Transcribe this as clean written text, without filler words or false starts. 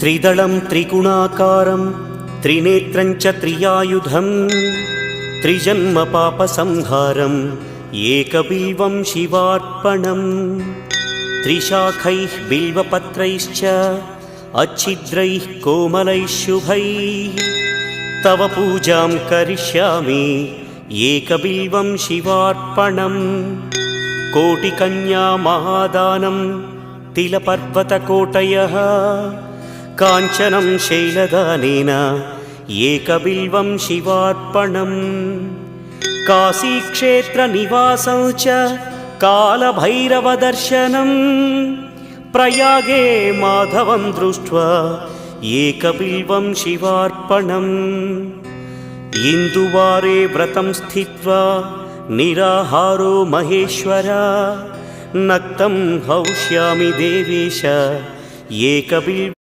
त्रिदलं त्रिगुणाकारं त्रिनेत्रं च त्रियायुधं त्रिजन्म पापसंहारम् एकबिल्वं शिवार्पणम् त्रिशाखैः बिल्वपत्रैश्च अच्छिद्रैः कोमलैः शुभैः तव पूजां करिष्यामि एकबिल्वं शिवार्पणम् कोटिकन्या महादानं तिलपर्वतकोटयः काञ्चनं शैलदानेन एकबिल्वं शिवार्पणम् काशीक्षेत्रनिवासं च कालभैरवदर्शनं प्रयागे माधवं दृष्ट्वा एकबिल्वं शिवार्पणम् इन्दुवारे व्रतं स्थित्वा निराहारो महेश्वर नक्तं हौष्यामि देवेश एकबिल्वम्